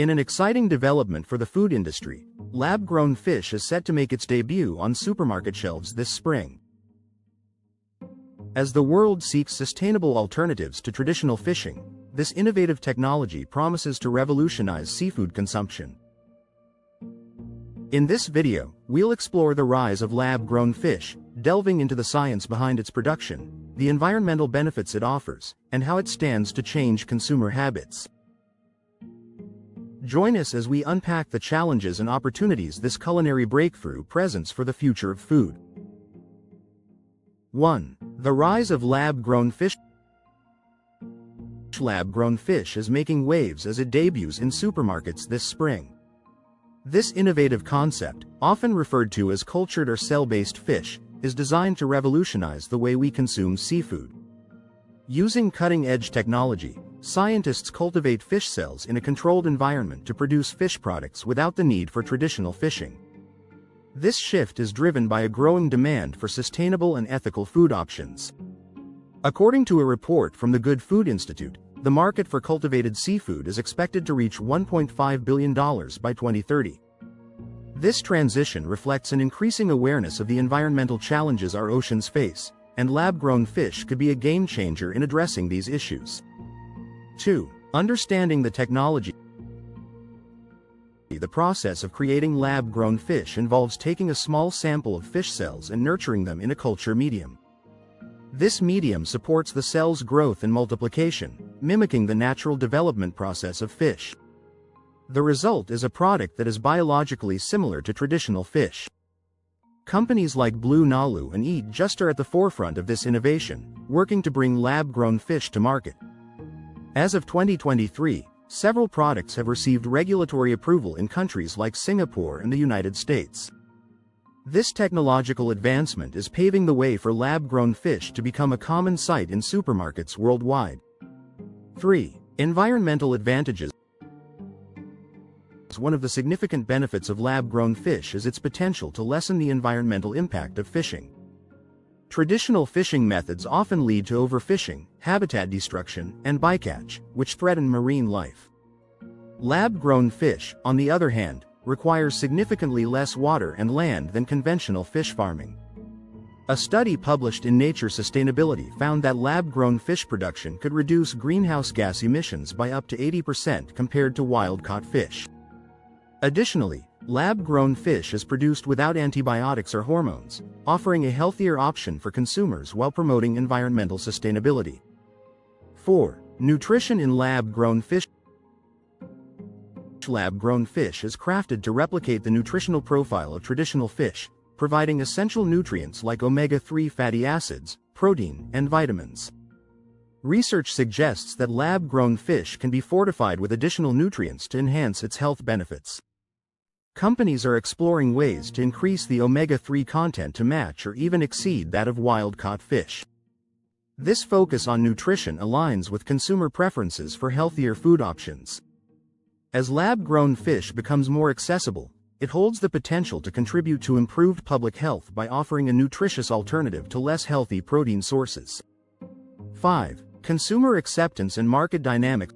In an exciting development for the food industry, lab-grown fish is set to make its debut on supermarket shelves this spring. As the world seeks sustainable alternatives to traditional fishing, this innovative technology promises to revolutionize seafood consumption. In this video, we'll explore the rise of lab-grown fish, delving into the science behind its production, the environmental benefits it offers, and how it stands to change consumer habits. Join us as we unpack the challenges and opportunities this culinary breakthrough presents for the future of food. 1. The rise of lab-grown fish. Lab-grown fish is making waves as it debuts in supermarkets this spring. This innovative concept, often referred to as cultured or cell-based fish, is designed to revolutionize the way we consume seafood. Using cutting-edge technology, scientists cultivate fish cells in a controlled environment to produce fish products without the need for traditional fishing. This shift is driven by a growing demand for sustainable and ethical food options. According to a report from the Good Food Institute, the market for cultivated seafood is expected to reach $1.5 billion by 2030. This transition reflects an increasing awareness of the environmental challenges our oceans face, and lab-grown fish could be a game-changer in addressing these issues. 2. Understanding the technology. The process of creating lab-grown fish involves taking a small sample of fish cells and nurturing them in a culture medium. This medium supports the cell's growth and multiplication, mimicking the natural development process of fish. The result is a product that is biologically similar to traditional fish. Companies like Blue Nalu and Eat Just are at the forefront of this innovation, working to bring lab-grown fish to market. As of 2023, several products have received regulatory approval in countries like Singapore and the United States. This technological advancement is paving the way for lab-grown fish to become a common sight in supermarkets worldwide. 3. Environmental advantages. One of the significant benefits of lab-grown fish is its potential to lessen the environmental impact of fishing. Traditional fishing methods often lead to overfishing, habitat destruction, and bycatch, which threaten marine life. Lab-grown fish, on the other hand, requires significantly less water and land than conventional fish farming. A study published in Nature Sustainability found that lab-grown fish production could reduce greenhouse gas emissions by up to 80% compared to wild-caught fish. Additionally, lab-grown fish is produced without antibiotics or hormones, offering a healthier option for consumers while promoting environmental sustainability. 4. Nutrition in lab-grown fish. Lab-grown fish is crafted to replicate the nutritional profile of traditional fish, providing essential nutrients like omega-3 fatty acids, protein, and vitamins. Research suggests that lab-grown fish can be fortified with additional nutrients to enhance its health benefits. Companies are exploring ways to increase the omega-3 content to match or even exceed that of wild-caught fish. This focus on nutrition aligns with consumer preferences for healthier food options. As lab-grown fish becomes more accessible, it holds the potential to contribute to improved public health by offering a nutritious alternative to less healthy protein sources. 5. Consumer acceptance and market dynamics.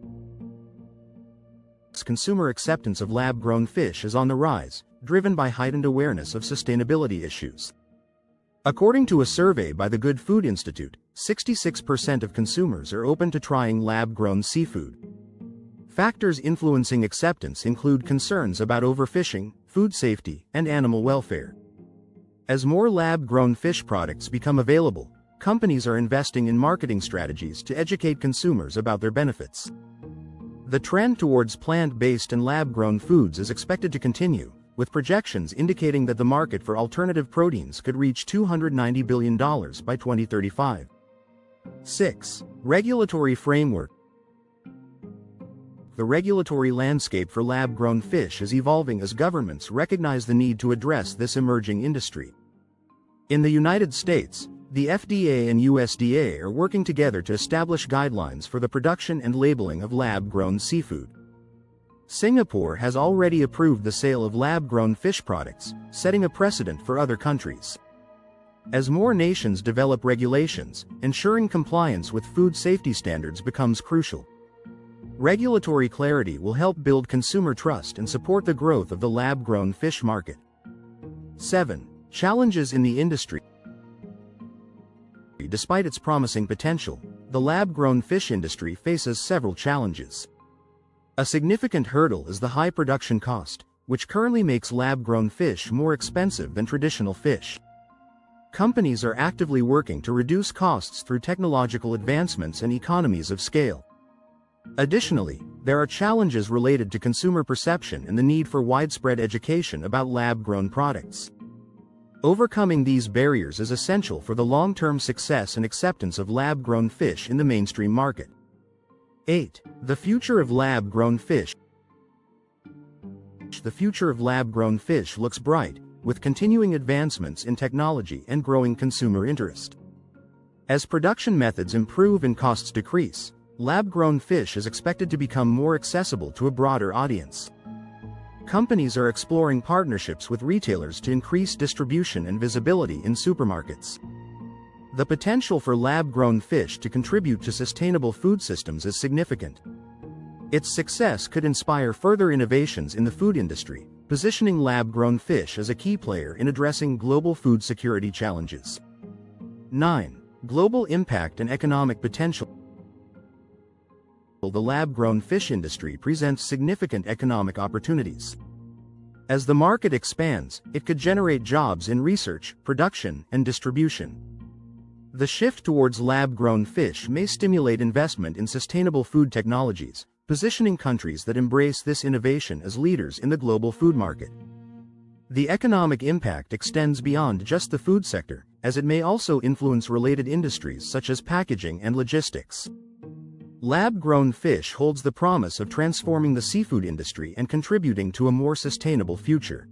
Consumer acceptance of lab-grown fish is on the rise, driven by heightened awareness of sustainability issues. According to a survey by the Good Food Institute, 66% of consumers are open to trying lab-grown seafood. Factors influencing acceptance include concerns about overfishing, food safety, and animal welfare. As more lab-grown fish products become available, companies are investing in marketing strategies to educate consumers about their benefits. The trend towards plant-based and lab-grown foods is expected to continue, with projections indicating that the market for alternative proteins could reach $290 billion by 2035. 6. Regulatory framework. The regulatory landscape for lab-grown fish is evolving as governments recognize the need to address this emerging industry. In the United States, the FDA and USDA are working together to establish guidelines for the production and labeling of lab-grown seafood. Singapore has already approved the sale of lab-grown fish products, setting a precedent for other countries. As more nations develop regulations, ensuring compliance with food safety standards becomes crucial. Regulatory clarity will help build consumer trust and support the growth of the lab-grown fish market. 7. Challenges in the industry. Despite its promising potential, the lab-grown fish industry faces several challenges. A significant hurdle is the high production cost, which currently makes lab-grown fish more expensive than traditional fish. Companies are actively working to reduce costs through technological advancements and economies of scale. Additionally, there are challenges related to consumer perception and the need for widespread education about lab-grown products. Overcoming these barriers is essential for the long-term success and acceptance of lab-grown fish in the mainstream market. 8. The future of lab-grown fish. The future of lab-grown fish looks bright, with continuing advancements in technology and growing consumer interest. As production methods improve and costs decrease, lab-grown fish is expected to become more accessible to a broader audience. Companies are exploring partnerships with retailers to increase distribution and visibility in supermarkets. The potential for lab-grown fish to contribute to sustainable food systems is significant. Its success could inspire further innovations in the food industry, positioning lab-grown fish as a key player in addressing global food security challenges. 9. Global impact and economic potential. The lab-grown fish industry presents significant economic opportunities. As the market expands, it could generate jobs in research, production, and distribution. The shift towards lab-grown fish may stimulate investment in sustainable food technologies, positioning countries that embrace this innovation as leaders in the global food market. The economic impact extends beyond just the food sector, as it may also influence related industries such as packaging and logistics. Lab-grown fish holds the promise of transforming the seafood industry and contributing to a more sustainable future.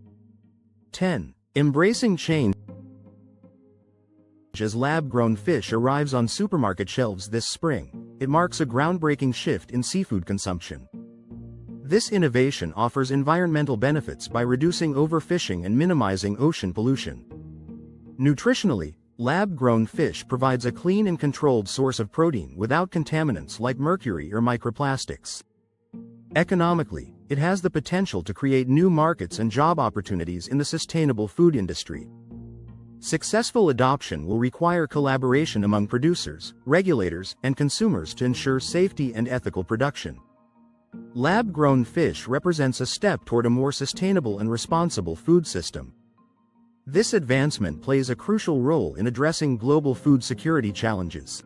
10. Embracing change. As lab-grown fish arrives on supermarket shelves this spring, it marks a groundbreaking shift in seafood consumption. This innovation offers environmental benefits by reducing overfishing and minimizing ocean pollution. Nutritionally, lab-grown fish provides a clean and controlled source of protein without contaminants like mercury or microplastics. Economically, it has the potential to create new markets and job opportunities in the sustainable food industry. Successful adoption will require collaboration among producers, regulators, and consumers to ensure safety and ethical production. Lab-grown fish represents a step toward a more sustainable and responsible food system. This advancement plays a crucial role in addressing global food security challenges.